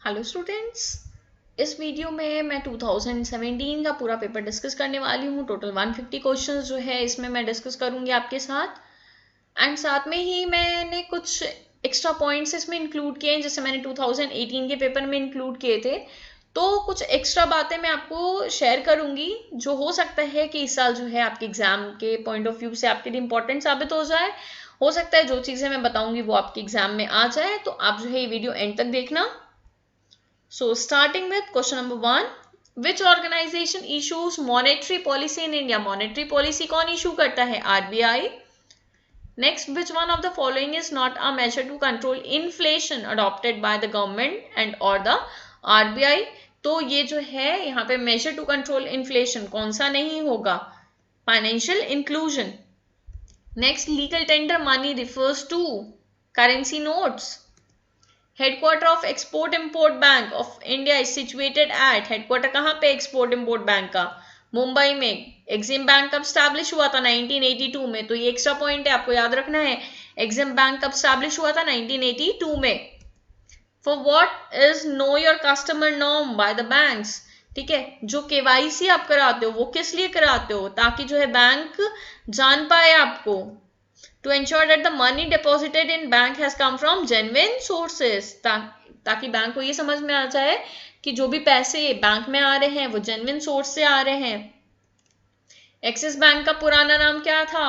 Hello students, इस video में मैं 2017 का पूरा पेपर डिस्कस करने वाली हूँ। टोटल 150 क्वेश्चंस जो है इसमें मैं डिस्कस करूँगी आपके साथ। एंड साथ में ही मैंने कुछ एक्स्ट्रा पॉइंट्स इसमें इंक्लूड किए हैं, जैसे मैंने 2018 के पेपर में इंक्लूड किए थे। तो कुछ एक्स्ट्रा बातें मैं आपको शेयर करूँगी जो हो सकता है कि इस साल जो है आपके एग्जाम के पॉइंट ऑफ व्यू से आपके लिए इंपॉर्टेंट साबित हो जाए। हो सकता है जो चीज़ें मैं बताऊँगी वो आपके एग्जाम में आ जाए, तो आप जो है ये वीडियो एंड तक देखना। So starting with question number 1, which organization issues monetary policy in India? Monetary policy कौन issue करता है? RBI. Next, which one of the following is not a measure to control inflation adopted by the government and or the RBI? तो ये जो है यहाँ पे measure to control inflation कौन सा नहीं होगा? Financial inclusion. Next, legal tender money refers to currency notes. Headquarter of export import bank of India is situated at, headquarter कहाँ पे एक्सपोर्ट इंपोर्ट बैंक का? मुंबई में। एग्जिम बैंक कब स्टैब्लिश हुआ था? 1982 में। तो ये एक्स्ट्रा पॉइंट है, आपको याद रखना है। एग्जिम बैंक कब स्टैब्लिश हुआ था? 1982 में। For what is know your customer norm by the banks? ठीक है, जो केवाईसी आप कराते हो वो किस लिए कराते हो? ताकि जो है बैंक जान पाए आपको, to ensure that the money deposited in bank has come from genuine sources, ताकि बैंक को ये समझ में आ जाए कि जो भी पैसे बैंक में आ रहे हैं वो जेन्युइन सोर्स से आ रहे हैं। एक्सिस बैंक का पुराना नाम क्या था?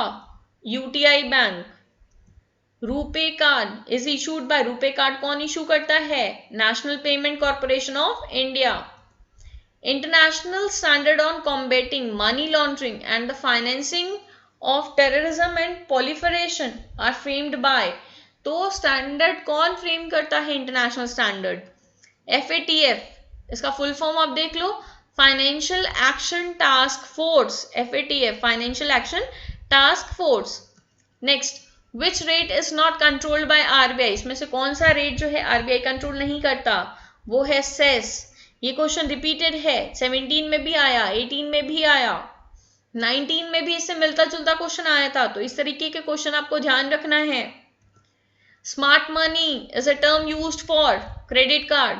UTI bank. RuPay card is issued by, RuPay card कौन इशू करता है? National payment corporation of India. International standard on combating money laundering and the financing of terrorism and proliferation are framed by, तो standard कौन फ्रेम करता है? International standard. FATF, इसका full form आप देख लो, financial action task force. FATF, financial action task force. Next, which rate is not controlled by RBI? इसमें से कौन सा रेट जो है RBI कंट्रोल नहीं करता? वो है सेस। ये क्वेश्चन रिपीटेड है, 17 में भी आया, 18 में भी आया, 19 में भी इससे मिलता जुलता क्वेश्चन आया था। तो इस तरीके के क्वेश्चन आपको ध्यान रखना है। Smart money is a term used for credit card.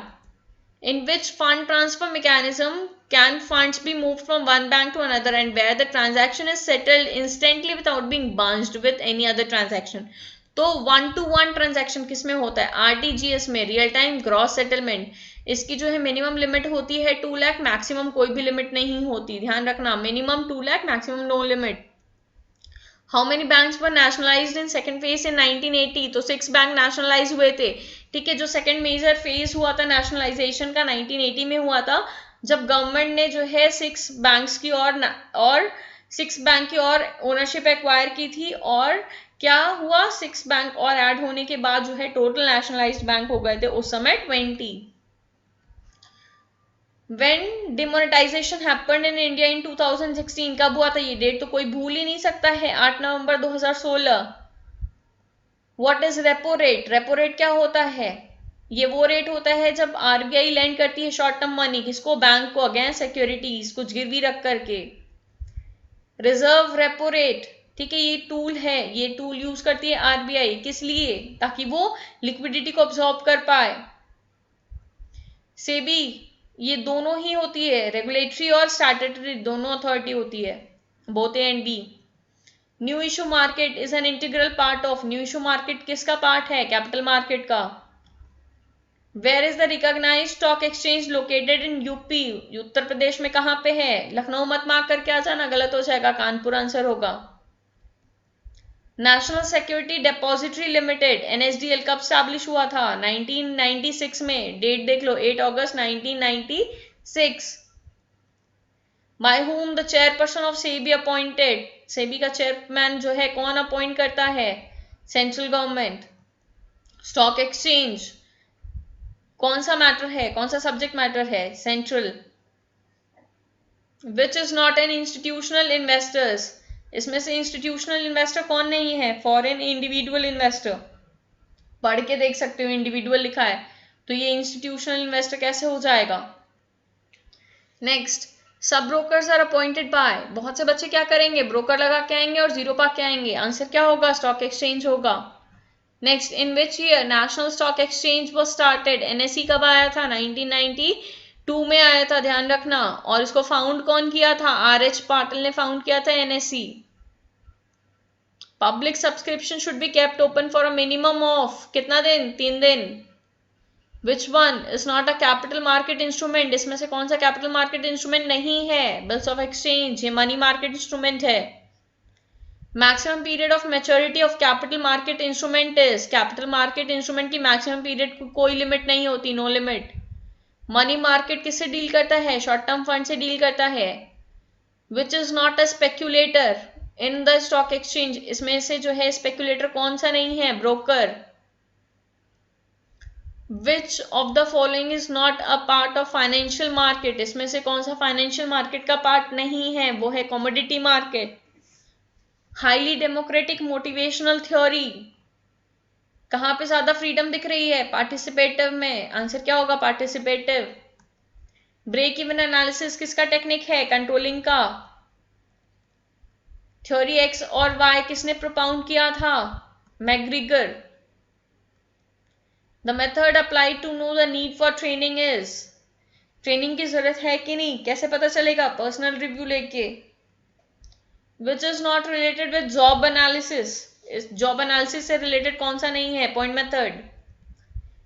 In which fund transfer mechanism can funds be moved from one bank to another and where the transaction is settled instantly without being bunched with any other transaction. तो 1-to-1 transaction किसमें होता है? RTGS में, real time gross settlement. इसकी जो है minimum limit होती है 2 लाख, मैक्सिमम कोई भी लिमिट नहीं होती, ध्यान रखना। Minimum 2 lakh, maximum no limit. How many banks were nationalised in second phase in 1980? तो 6 बैंक नेशनलाइज हुए थे। ठीक है, जो सेकंड मेजर फेज हुआ था नेशनलाइजेशन का 1980 में हुआ था, जब गवर्नमेंट ने जो है 6 बैंक्स की और 6 बैंक की और ओनरशिप एक्वायर की थी। और क्या हुआ? 6 बैंक और ऐड होने के बाद जो है टोटल नेशनलाइज्ड बैंक हो गए थे उस समय 20। When demonetization happened in India in 2016, कब हुआ था? ये डेट तो कोई भूल ही नहीं सकता है, 8 नवंबर 2016। What is repo rate? Repo rate क्या होता है? ये वो रेट होता है जब RBI लैंड करती है शॉर्ट टर्म मनी, किसको? बैंक को, अगेंस्ट सिक्योरिटीज, कुछ गिरवी रख करके। रिजर्व रेपो रेट, ठीक है, ये टूल है, ये टूल यूज करती है RBI, किस लिए? ताकि वो लिक्विडिटी को अब्सॉर्ब कर पाए। सेबी, ये दोनों ही होती है, रेगुलेटरी और स्टैट्यूटरी, दोनों अथॉरिटी होती है, both A and B. New issue market is an integral part of, new issue market किसका पार्ट है? कैपिटल मार्केट का। Where is the recognized stock exchange located in UP? Uttar Pradesh में कहाँ पे है? लखनऊ मत मार्क करके आ जाना, गलत हो जाएगा, कानपुर आंसर होगा। National Security Depository Limited NSDL कब स्टैब्लिश हुआ था? 1996 में, डेट देख लो, 8 अगस्त 1996। By whom the chairperson of SEBI appointed? SEBI का चेयरमैन जो है कौन अपॉइंट करता है? Central government. स्टॉक एक्सचेंज कौन सा मैटर है, कौन सा सब्जेक्ट मैटर है? Central. Which is not an institutional investors? इसमें से इंस्टीट्यूशनल इन्वेस्टर कौन नहीं है? Foreign individual investor. पढ़ के देख सकते हो, इंडिविजुअल लिखा है, तो ये इंस्टीट्यूशनल इन्वेस्टर कैसे हो जाएगा? नेक्स्ट, सब ब्रोकर्स आर अपॉइंटेड बाय, बहुत से बच्चे क्या करेंगे? ब्रोकर लगा के आएंगे और जीरो पा के आएंगे, आंसर क्या होगा? स्टॉक एक्सचेंज होगा। Next, in which year national stock exchange वो स्टार्टेड? एनएसई कब आया था? 1992 में आया था, ध्यान रखना। और इसको फाउंड कौन किया था? आर.एच. पाटिल ने फाउंड किया था NSE. Public subscription should be kept open for a minimum of कितना दिन? 3 दिन। विच one is not a capital market instrument? इसमें से कौन सा कैपिटल मार्केट इंस्ट्रूमेंट नहीं है? बिल्स ऑफ एक्सचेंज, ये मनी मार्केट इंस्ट्रूमेंट है। Maximum period of maturity of capital market instrument is? Capital market instrument की मैक्सिमम पीरियड को कोई लिमिट नहीं होती, नो लिमिट। मनी मार्केट किससे डील करता है? शॉर्ट टर्म फंड से डील करता है। Which is not a speculator in the stock exchange? इसमें से जो है स्पेक्यूलेटर कौन सा नहीं है? Broker. Which of the following is not a part of financial market? इसमें से कौन सा फाइनेंशियल मार्केट का पार्ट नहीं है? वो है commodity market. Highly democratic motivational theory, कहां पे ज्यादा फ्रीडम दिख रही है? पार्टिसिपेटिव में। आंसर क्या होगा? पार्टिसिपेटिव। ब्रेक इवन एनालिसिस किसका टेक्निक है? कंट्रोलिंग का। थ्योरी एक्स और वाई किसने प्रोपाउंड किया था? McGregor. The method applied to know the need for training is? Training की जरूरत है कि नहीं, कैसे पता चलेगा? पर्सनल रिव्यू लेके। Which is not related with job analysis? Job analysis से रिलेटेड कौन सा नहीं है? Point method.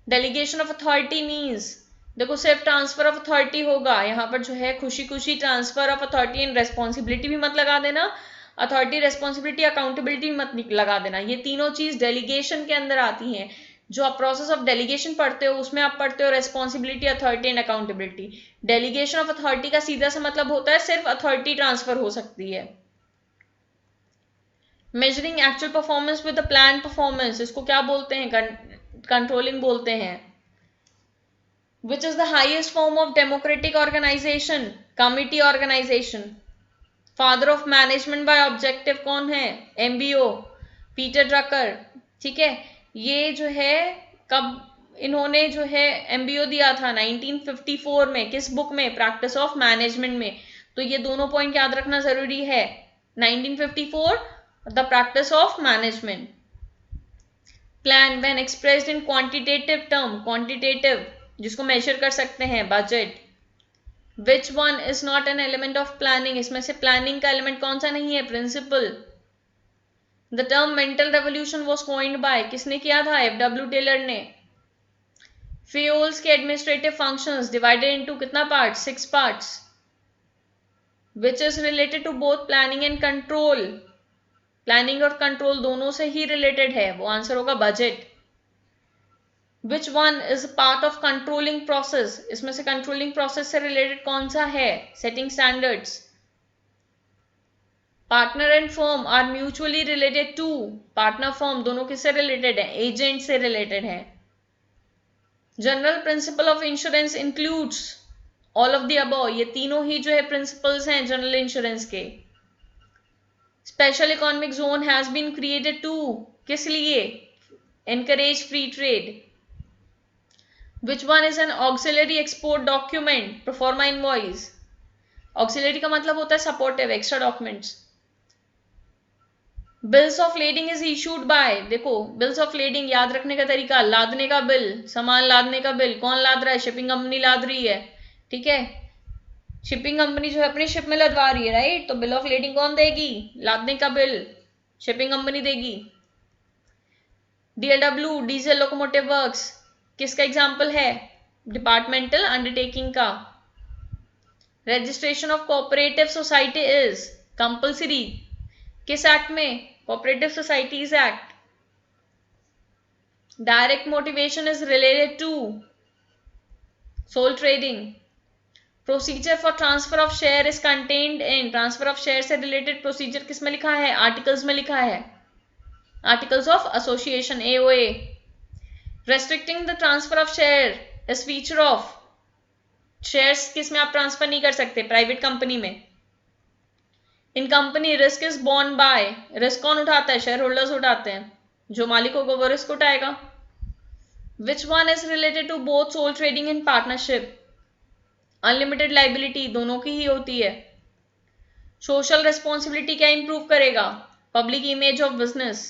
Delegation of authority means, देखो सिर्फ ट्रांसफर ऑफ अथॉरिटी होगा यहाँ पर जो है, खुशी खुशी transfer of authority and responsibility भी मत लगा देना, अथॉरिटी रेस्पॉन्सिबिलिटी अकाउंटेबिलिटी भी मत लगा देना। ये तीनों चीज डेलीगेशन के अंदर आती हैं। जो आप प्रोसेस ऑफ डेलीगेशन पढ़ते हो उसमें आप पढ़ते हो responsibility, authority and accountability. Delegation of authority का सीधा सा मतलब होता है सिर्फ अथॉरिटी ट्रांसफर हो सकती है। Measuring actual performance with the plan performance, इसको क्या बोलते हैं? कंट्रोलिंग बोलते हैं। Which is the highest form of democratic organization? Committee organization. Father of management by objective कौन है? MBO, Peter Drucker. ठीक है, ये जो है कब इन्होंने जो है एमबीओ दिया था? 1954 में। किस बुक में? प्रैक्टिस ऑफ मैनेजमेंट में। तो ये दोनों पॉइंट याद रखना जरूरी है, 1954 the practice of management. Plan when expressed in quantitative term, quantitative जिसको मेजर कर सकते हैं, budget. Which one is not an element of planning? इसमें से प्लानिंग का एलिमेंट कौन सा नहीं है? Principle. The term mental revolution was coined by, किसने किया था? एफ.डब्ल्यू. टेलर ने। फियोल्स के एडमिनिस्ट्रेटिव फंक्शंस डिवाइडेड इनटू कितना part? 6 parts. Which is related to both planning and control? Planning और कंट्रोल दोनों से ही रिलेटेड है, वो आंसर होगा budget. Which one is part of controlling process? इसमें से कंट्रोलिंग प्रोसेस से रिलेटेड कौन सा है? Setting standards. Partner and firm are mutually related to, partner firm दोनों किससे रिलेटेड है? एजेंट से रिलेटेड है। General principle of insurance includes all of the above, ये तीनों ही जो है प्रिंसिपल्स हैं जनरल इंश्योरेंस के। Special economic zone has been created to, किस लिए? Encourage free trade. Which one is an auxiliary export document? Proforma invoice. Auxiliary का मतलब होता है supportive, extra documents. Bills of lading is issued bye, देखो bills of lading याद रखने का तरीका, लादने का बिल, सामान लादने का बिल। कौन लाद रहा है? शिपिंग कंपनी लाद रही है। ठीक है, शिपिंग कंपनी जो है अपनी शिप में लदवा रही है, राइट? तो बिल ऑफ लेडिंग कौन देगी? लादने का बिल शिपिंग कंपनी देगी। डीएलडब्ल्यू, डीजल लोकोमोटिव वर्क्स, किसका एग्जाम्पल है? डिपार्टमेंटल अंडरटेकिंग का। Registration of cooperative society is compulsory, किस एक्ट में? Cooperative societies act. Direct motivation is related to sole trading. Procedure for transfer of share is contained in, transfer of share से related procedure किस में लिखा है? Articles में लिखा है, articles of association, AOA. Restricting the transfer of share is feature of, shares किस में आप ट्रांसफर नहीं कर सकते? प्राइवेट कंपनी में। In company risk is borne by, risk कौन उठाता है? शेयर होल्डर्स उठाते हैं, जो मालिक होगा वो रिस्क उठाएगा। Which one is related to both sole trading and partnership? Unlimited liability दोनों की ही होती है। सोशल रिस्पॉन्सिबिलिटी क्या इंप्रूव करेगा? Public image of business.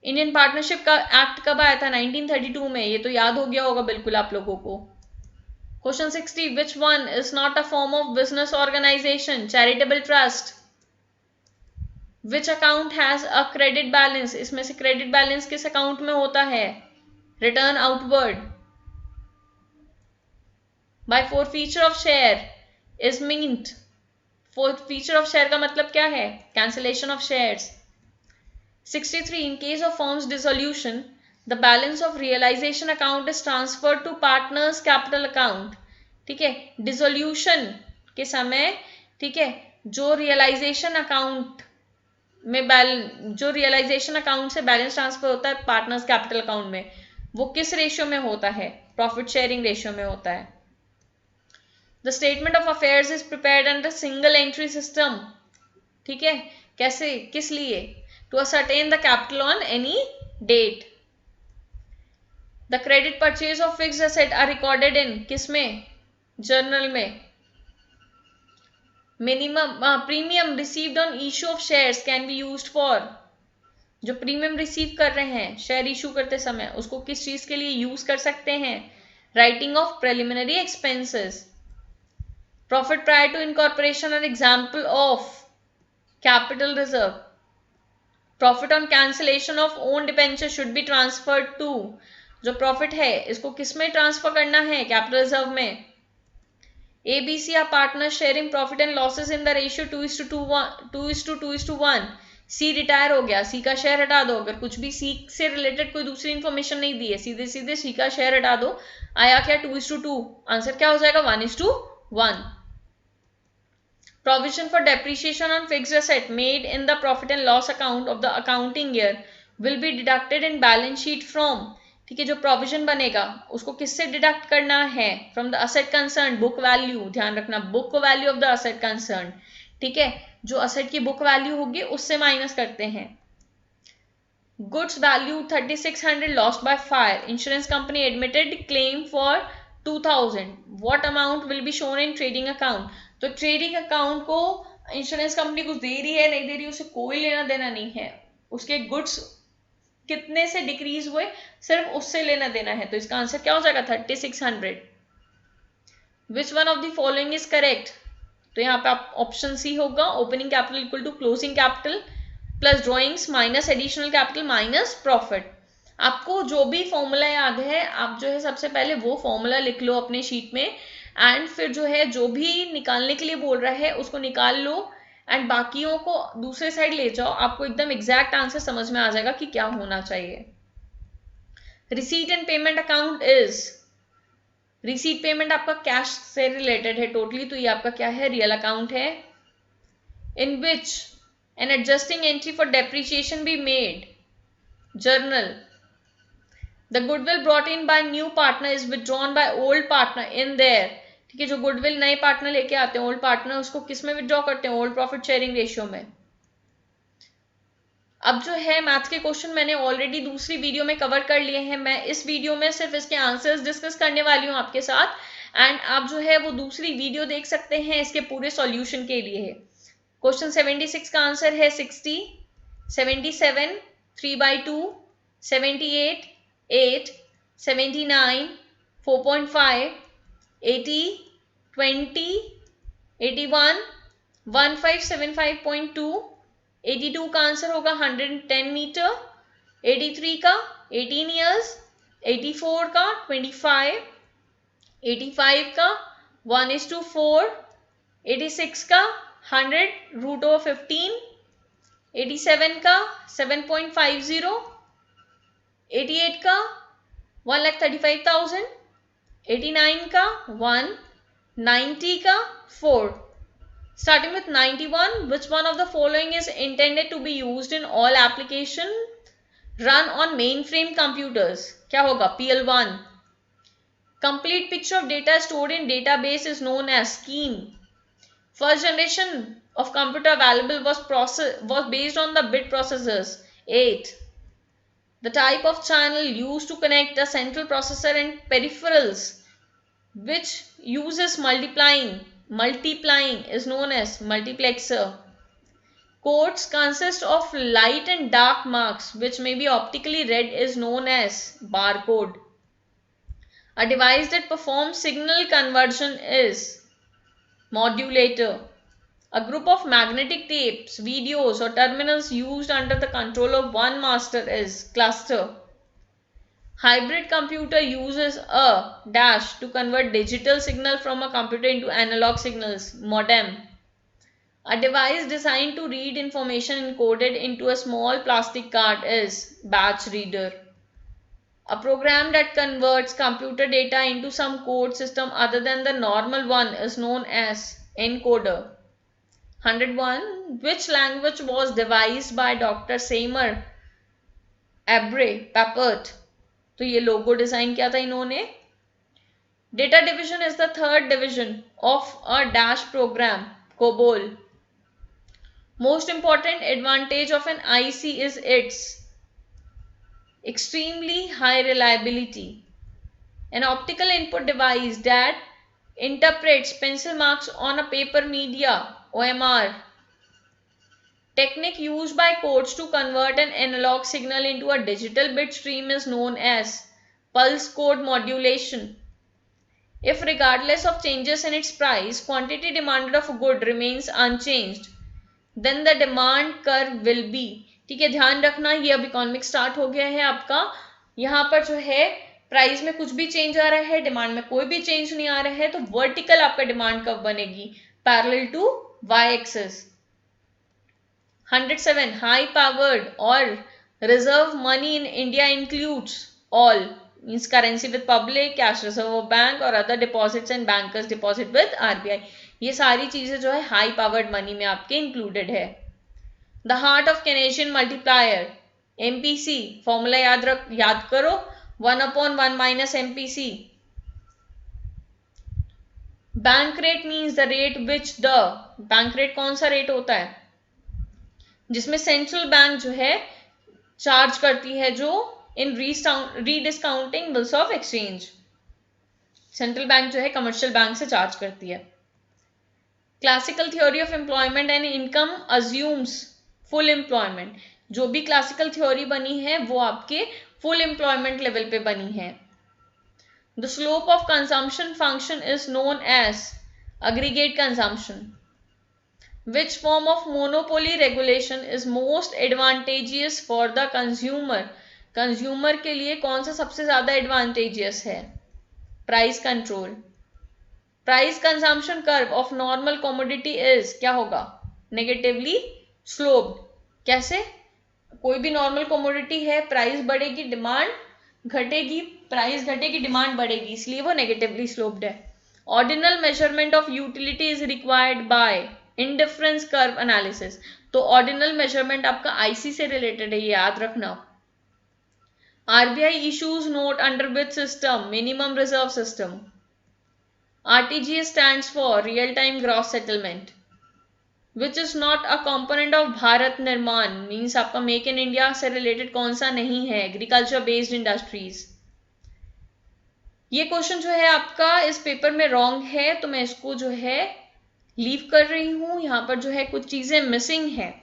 Indian partnership का एक्ट कब आया था? 1932 में। ये तो याद हो गया होगा बिल्कुल आप लोगों को। Question 60, which one is not a form of business organization? Charitable trust. Which account has a credit balance? इसमें से क्रेडिट बैलेंस किस अकाउंट में होता है? Return outward. By forfeiture of share is meant. Forfeiture of share का मतलब क्या है? Cancellation of shares. 63, in case of firm's dissolution, the balance of realization account is transferred to partners capital account. ठीक है, dissolution के समय, ठीक है, जो रियलाइजेशन अकाउंट से बैलेंस ट्रांसफर होता है पार्टनर्स कैपिटल अकाउंट में, वो किस रेशियो में होता है? प्रॉफिट शेयरिंग रेशियो में होता है। The statement of affairs is prepared under single entry system. ठीक है, कैसे, किस लिए? To ascertain the capital on any date. The credit purchase of fixed asset are recorded in किसमें? जर्नल में। Minimum premium received on issue of shares can be used for, जो premium receive कर रहे हैं शेयर इशू करते समय, उसको किस चीज के लिए यूज कर सकते हैं? Writing off preliminary expenses. Profit prior to incorporation और example of capital reserve. Profit on cancellation of own debenture should be transferred to, जो प्रॉफिट है इसको किस में ट्रांसफर करना है? कैपिटल रिजर्व में। ABC are partner sharing profit and losses in the ratio 2:1। C retire हो गया, सी का शेयर हटा दो। अगर कुछ भी सी से रिलेटेड कोई दूसरी इंफॉर्मेशन नहीं दी है, सीधे सीधे सी का शेयर हटा दो। आया क्या? 2:2। आंसर क्या हो जाएगा? 1:1। Provision for depreciation on fixed asset made in the profit and loss account of the accounting year will be deducted in balance sheet from, ठीक है, जो प्रोविजन बनेगा उसको किससे डिडक्ट करना है? From the asset concern book value. ध्यान रखना, book value of the asset concern. ठीक है, जो असेट की बुक वैल्यू होगी उससे माइनस करते हैं। Goods value 3600 lost by fire, insurance company admitted claim for 2000, what amount will be shown in trading account? तो ट्रेडिंग अकाउंट को इंश्योरेंस कंपनी कुछ दे रही है नहीं दे रही, उसे कोई लेना देना नहीं है। उसके गुड्स कितने से डिक्रीज हुए, सिर्फ उससे लेना देना है। तो इसका आंसर क्या हो जाएगा? 3600। Which one of the following is correct? तो यहाँ पे आप ऑप्शन सी होगा, opening capital equal to closing capital plus drawings minus additional capital minus profit. आपको जो भी फॉर्मूला याद है, आप जो है सबसे पहले वो फॉर्मूला लिख लो अपने शीट में, एंड फिर जो है जो भी निकालने के लिए बोल रहा है उसको निकाल लो, एंड बाकियों को दूसरे साइड ले जाओ। आपको एकदम एग्जैक्ट आंसर समझ में आ जाएगा कि क्या होना चाहिए। Receipt and payment account is, receipt payment आपका कैश से रिलेटेड है टोटली, तो ये आपका क्या है? रियल अकाउंट है। In which an adjusting entry for depreciation be made, journal. The goodwill brought in by new partner is withdrawn by old partner in there, ठीक है, जो गुडविल नए पार्टनर लेके आते हैं ओल्ड पार्टनर, उसको किस में विथड्रॉ करते हैं? ओल्ड प्रॉफिट शेयरिंग रेशियो में। अब जो है मैथ के क्वेश्चन मैंने ऑलरेडी दूसरी वीडियो में कवर कर लिए हैं, मैं इस वीडियो में सिर्फ इसके आंसर्स डिस्कस करने वाली हूँ आपके साथ, एंड आप जो है वो दूसरी वीडियो देख सकते हैं इसके पूरे सॉल्यूशन के लिए। क्वेश्चन 76 का आंसर है 60, 77, 3/2, 78, 8, 79, 4.5, 80, 20, 81, 1575.2, 82 का आंसर होगा 110 मीटर, 83 का 18 ईयर्स, 84 का 25, 85 का 1:4, 86 का 100√15, 87 का 7.50, 88 का 1,35,000, 89 का 1, 90 का 4। Starting with 91, which one of the following is intended to be used in all application run on mainframe computers? क्या होगा? PL1. Complete picture of data stored in database is known as scheme. First generation of computer available was based on the bit processors. 8. The type of channel used to connect the central processor and peripherals which uses multiplying is known as multiplexer. Codes consist of light and dark marks which may be optically read is known as barcode. A device that performs signal conversion is modulator. A group of magnetic tapes, videos or terminals used under the control of one master is cluster. Hybrid computer uses a dash to convert digital signal from a computer into analog signals, modem. A device designed to read information encoded into a small plastic card is batch reader. A program that converts computer data into some code system other than the normal one is known as encoder. 101. Which language was devised by Dr. Seymour Abre Papert? तो ये logo design किया था इन्होंने. Data division is the third division of a dash program, COBOL. Most important advantage of an IC is its extremely high reliability. An optical input device that interprets pencil marks on a paper media, OMR. Technique used by codes to convert an analog signal into a digital bit stream is known as pulse code modulation. If regardless of changes in its price, quantity demanded of a good remains unchanged, then the demand curve will be. ठीक है, ध्यान रखना ये अब economic start हो गया है आपका. यहाँ पर जो है प्राइस में कुछ भी चेंज आ रहा है, डिमांड में कोई भी चेंज नहीं आ रहा है, तो वर्टिकल आपका डिमांड कर्व बनेगी parallel to Y axis. 107. High powered or reserve money in India includes all, means currency with public, cash reserve of bank or other deposits and bankers deposit with RBI. ये सारी चीजें जो है high powered money में आपके included है. The heart of Keynesian multiplier, MPC. Formula याद करो, 1/1 minus MPC. Bank rate means the rate which the, bank rate कौन सा रेट होता है जिसमें सेंट्रल बैंक जो है चार्ज करती है जो in rediscounting bills of exchange. Central bank जो है कमर्शियल बैंक से चार्ज करती है. Classical theory of employment and income assumes full employment. जो भी क्लासिकल थ्योरी बनी है वो आपके फुल एम्प्लॉयमेंट लेवल पे बनी है. The slope of consumption function is known as aggregate consumption. Which form of monopoly regulation is most advantageous for the consumer? Consumer के लिए कौन सा सबसे ज्यादा एडवांटेजियस है? Price control. Price consumption curve of normal commodity is क्या होगा? Negatively sloped. कैसे? कोई भी नॉर्मल कमोडिटी है, प्राइस बढ़ेगी डिमांड घटेगी, प्राइस घटेगी डिमांड बढ़ेगी, इसलिए वो नेगेटिवली स्लोप्ड है. Ordinal measurement of utility is required by indifference curve analysis. तो ऑर्डिनल मेजरमेंट आपका आईसी से रिलेटेड है, ये याद रखना. RBI issues note under which system? Minimum reserve system. RTGS stands for real time gross settlement. Which is not a component of Bharat निर्माण, means आपका make in India से रिलेटेड कौन सा नहीं है? Agriculture based industries. ये क्वेश्चन जो है आपका इस पेपर में रॉन्ग है, तो मैं इसको जो है लीव कर रही हूं. यहाँ पर जो है कुछ चीजें मिसिंग है.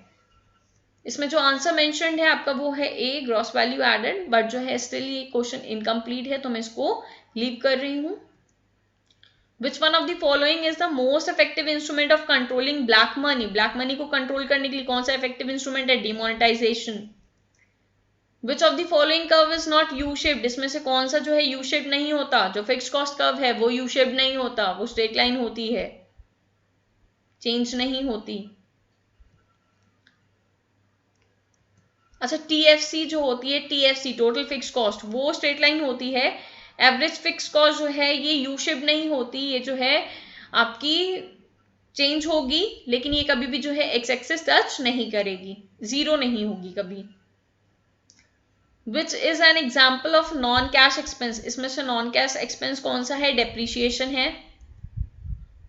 इसमें जो आंसर मेंशन्ड है आपका वो है ए, ग्रॉस वैल्यू एडेड, बट जो है स्टिल ये क्वेश्चन इनकम्प्लीट है, तो मैं इसको लीव कर रही हूं. विच one of the following is the most effective instrument of controlling black money? Black money को कंट्रोल करने के लिए कौन सा इफेक्टिव इंस्ट्रूमेंट है? Demonetisation. Which of the following curve is not U shaped? इसमें से कौन सा जो है यू शेप्ड नहीं होता? जो फिक्स्ड कॉस्ट कर्व है वो यू शेप्ड नहीं होता, वो स्ट्रेट लाइन होती है, चेंज नहीं होती. अच्छा, टीएफसी जो होती है, टीएफसी टोटल फिक्स्ड कॉस्ट, वो स्ट्रेट लाइन होती है. एवरेज फिक्स्ड कॉस्ट जो है ये यू शेप नहीं होती, ये जो है आपकी चेंज होगी, लेकिन ये कभी भी जो है एक्स एक्सिस टच नहीं करेगी, जीरो नहीं होगी कभी. Which is an example of non cash expense? इसमें से नॉन कैश एक्सपेंस कौन सा है? डेप्रीशिएशन है.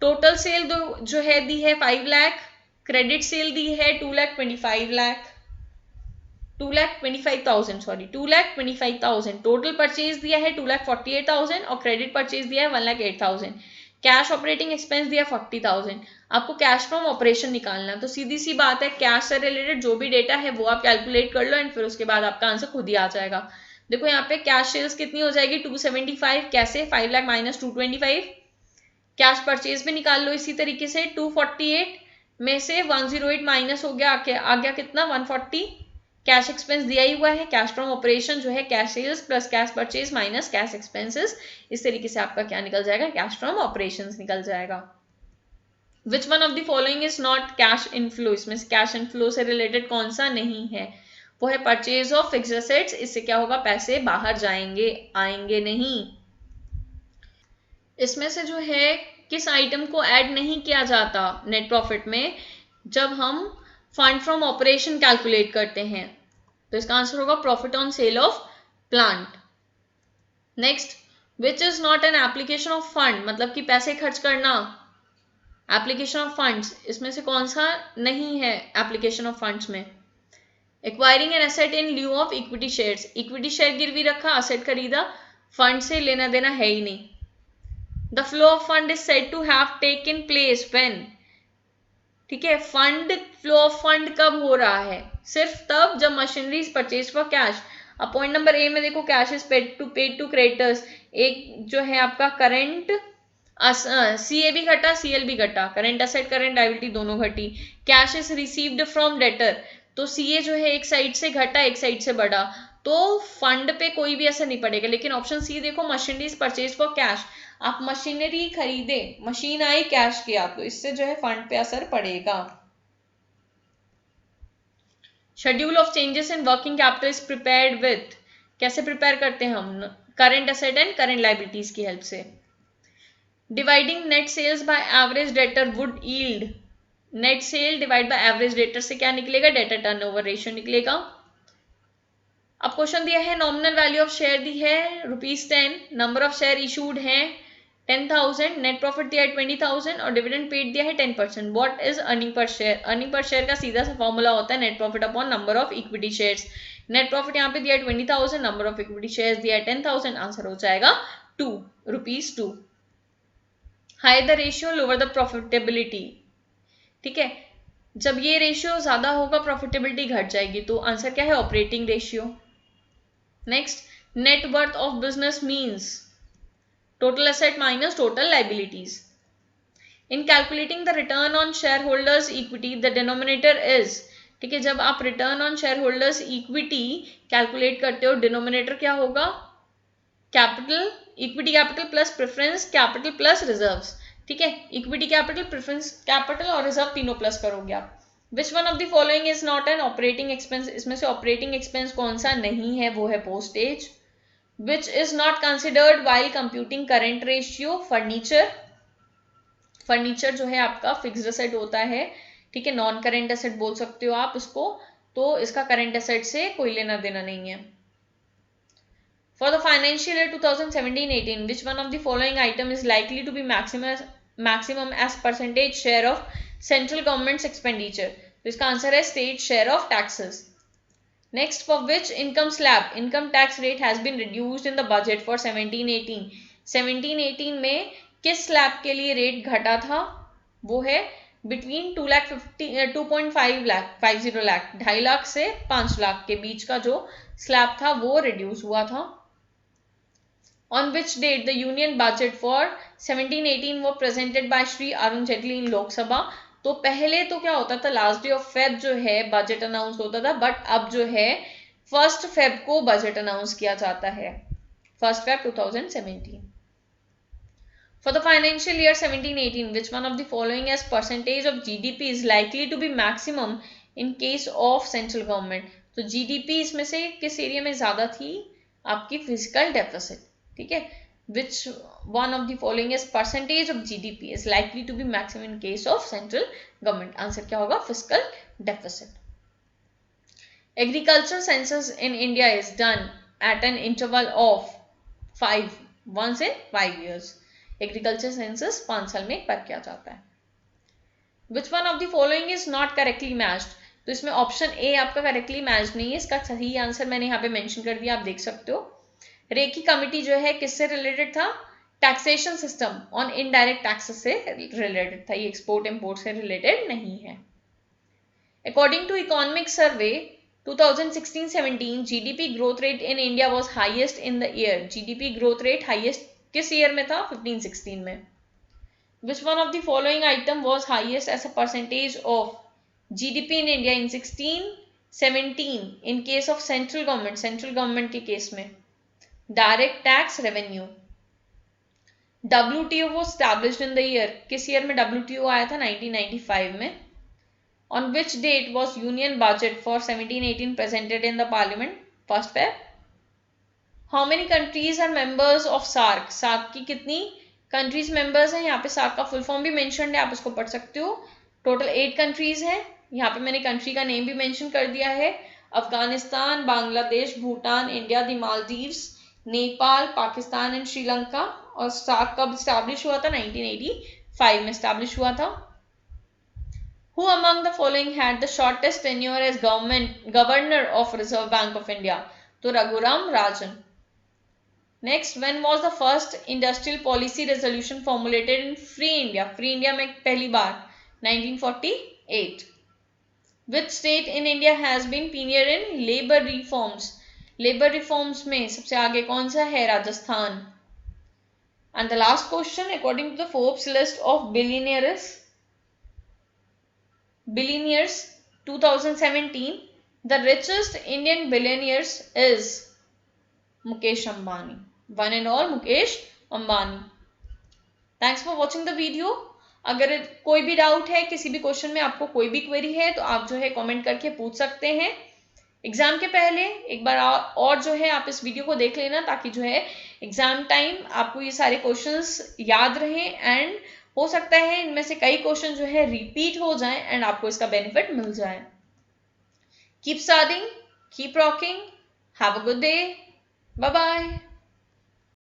टोटल सेल जो है दी है 5 लाख, क्रेडिट सेल दी है 2,25,000 सॉरी 2,25,000. टोटल परचेज दिया है 2,48,000 और क्रेडिट परचेज दिया है 1,08,000. कैश ऑपरेटिंग एक्सपेंस दिया 40,000, आपको कैश फ्रॉम ऑपरेशन निकालना, तो सीधी सी बात है कैश से रिलेटेड जो भी डेटा है वो आप कैलकुलेट कर लो एंड फिर उसके बाद आपका आंसर खुद ही आ जाएगा। देखो यहाँ पे कैश सेल्स कितनी हो जाएगी 275, कैसे 5 लाख माइनस 225, कैश परचेज भी निकाल लो इसी तरीके से 248 में से 108 माइनस हो गया, आ गया कितना 140, कैश एक्सपेंस दिया ही हुआ है, कैश फ्रॉम ऑपरेशन जो है cash sales plus cash purchase minus cash expenses, इस तरीके से आपका क्या निकल जाएगा कैश फ्रॉम ऑपरेशंस निकल जाएगा। विच one of the following is not cash inflow, इसमें से कैश इनफ्लो से रिलेटेड कौन सा नहीं है, वो है परचेज ऑफ फिक्स्ड एसेट्स, इससे क्या होगा पैसे बाहर जाएंगे आएंगे नहीं। इसमें से जो है किस आइटम को ऐड नहीं किया जाता नेट प्रॉफिट में जब हम फंड फ्रॉम ऑपरेशन कैलकुलेट करते हैं, तो इसका आंसर होगा profit on sale of plant. Next, which is not an application of fund, मतलब कि पैसे खर्च करना, एप्लीकेशन ऑफ फंड्स, इसमें से कौन सा नहीं है एप्लीकेशन ऑफ फंड्स में, acquiring an asset in lieu of equity shares, equity share गिरवी रखा असेट खरीदा, फंड से लेना देना है ही नहीं। The flow of fund is said to have taken place when, ठीक है, फंड फ्लो ऑफ फंड कब हो रहा है, सिर्फ तब जब machinery is purchase for cash. अब पॉइंट नंबर ए में देखो cash is paid to creditors, एक जो है आपका करंट सीए भी घटा सीएल भी घटा, करंट एसेट करंट लायबिलिटी दोनों घटी, cash is received from debtor, तो सीए जो है एक साइड से घटा एक साइड से बढ़ा, तो फंड पे कोई भी असर नहीं पड़ेगा। लेकिन ऑप्शन सी देखो machinery is purchase for cash, आप मशीनरी खरीदे, मशीन आई कैश किया, तो इससे जो है फंड पे असर पड़ेगा। Schedule of changes in working capital is prepared with, कैसे प्रिपेयर करते हैं हम, current asset and current liabilities की हेल्प से। Dividing net sales by average debtor would yield, net sale divide by average debtor से क्या निकलेगा, डेटर टर्नओवर रेशियो निकलेगा। अब क्वेश्चन दिया है नॉमिनल वैल्यू ऑफ शेयर दी है ₹10, नंबर ऑफ शेयर इशूड है 10,000, नेट प्रॉफिट दिया है 20,000 और डिविडेंड पेड दिया है 10%। What is earning per share, earning per share का सीधा सा फॉर्मूला होता है net profit upon number of equity shares. Net profit यहाँ पे दिया है 20,000, नंबर ऑफ इक्विटी शेयर्स दिया है 10,000, आंसर हो जाएगा ₹2। Higher the ratio lower the profitability, ठीक है, जब ये रेशियो ज्यादा होगा प्रॉफिटेबिलिटी घट जाएगी, तो आंसर क्या है operating ratio. Next, net worth of business means total asset minus total liabilities. In calculating the return on share holders equity the denominator is, ठीक है, जब आप return on share holders equity calculate करते हो denominator क्या होगा, capital, equity capital plus preference capital plus reserves, ठीक है, इक्विटी कैपिटल प्रेफरेंस कैपिटल और रिजर्व तीनों प्लस करोगे आप। विच one of the following is not an operating expense, इसमें से ऑपरेटिंग एक्सपेंस कौन सा नहीं है, वो है postage. Which is not considered while computing current ratio, furniture, furniture जो है आपका फिक्स्ड एसेट होता है, ठीक है, नॉन करेंट एसेट बोल सकते हो आप इसको, तो इसका करेंट एसेट से कोई लेना देना नहीं है। For the financial year 2017-18, which one of the following item is likely to be maximum as percentage share of central government's expenditure? तो इसका आंसर है state share of taxes. Next, for which income slab income tax rate has been reduced in the budget for 17-18? 17-18 में किस slab के लिए rate घटा था, वो है बिटवीन 2.5 लाख 50 लाख 2.5 लाख से 5 लाख के बीच का जो स्लैब था वो रिड्यूस हुआ था। On which date the union budget for 17-18 was presented by Shri Arun Jaitley in Lok Sabha? तो पहले तो क्या होता था लास्ट डे ऑफ फेब जो है बजट अनाउंस होता था, बट अब जो है 1 फेब को बजट अनाउंस किया जाता है, 1 Feb 2017। For the financial year 17-18, which one of the following as percentage of GDP is likely to be maximum in case of central government? तो GDP इसमें से किस एरिया में ज्यादा थी, आपकी फिजिकल डेफिसिट, ठीक है, which one of the following is percentage of GDP is likely to be maximum in case of central government? Answer क्या होगा fiscal deficit. Agricultural census in India is done at an interval of once in 5 years. Agriculture census 5 साल में एक बार किया जाता है। विच one of the following is not correctly matched? तो इसमें ऑप्शन ए आपका करेक्टली मैच नहीं है, इसका सही आंसर मैंने यहाँ पे मेंशन कर दिया, आप देख सकते हो। रेकी कमिटी जो है किससे रिलेटेड था, taxation system on indirect taxes से रिलेटेड था, ये एक्सपोर्ट इंपोर्ट से रिलेटेड नहीं है। According to economic survey 2016-17 GDP growth rate in India was highest in the year. GDP growth rate highest किस ईयर में था? 15-16 में। Which one of the following item was highest as a percentage of GDP in India in 16-17 in case of central government? Central government के case में direct tax revenue. WTO was established in the year. किस year में WTO आया था? 1995 में. On which date was Union budget for 17-18 presented in the Parliament? 1st Feb. How many countries are members of SAARC? SAARC की कितनी countries members हैं? यहाँ पे सार्क का फुल फॉर्म भी मेंशन्ड है, आप इसको पढ़ सकते हो। टोटल 8 कंट्रीज हैं। यहाँ पे मैंने कंट्री का नेम भी मेंशन कर दिया है। Afghanistan, Bangladesh, Bhutan, India, the Maldives, Nepal, Pakistan and Sri Lanka. और सार्क कब स्टैब्लिश हुआ था? 1985 में स्टैब्लिश हुआ था। Who among the following had the shortest tenure as governor of Reserve Bank of India? तो Raghuram Rajan. Next, when was the first industrial policy resolution formulated in Free India? Free India में पहली बार 1948. Which state in India has been pioneer in labor reforms? Labor reforms में सबसे आगे कौन सा है? Rajasthan. And the last question, according to the Forbes list of billionaires 2017, the richest Indian billionaires is Mukesh Ambani. One and all Mukesh Ambani. Thanks for watching the video. अगर कोई भी doubt है, किसी भी क्वेश्चन में आपको कोई भी क्वेरी है, तो आप जो है कमेंट करके पूछ सकते हैं। एग्जाम के पहले एक बार और जो है आप इस वीडियो को देख लेना, ताकि जो है एग्जाम टाइम आपको ये सारे क्वेश्चंस याद रहें एंड हो सकता है इनमें से कई क्वेश्चन जो है रिपीट हो जाएं एंड आपको इसका बेनिफिट मिल जाए। Keep studying, keep rocking, have a good day, bye bye.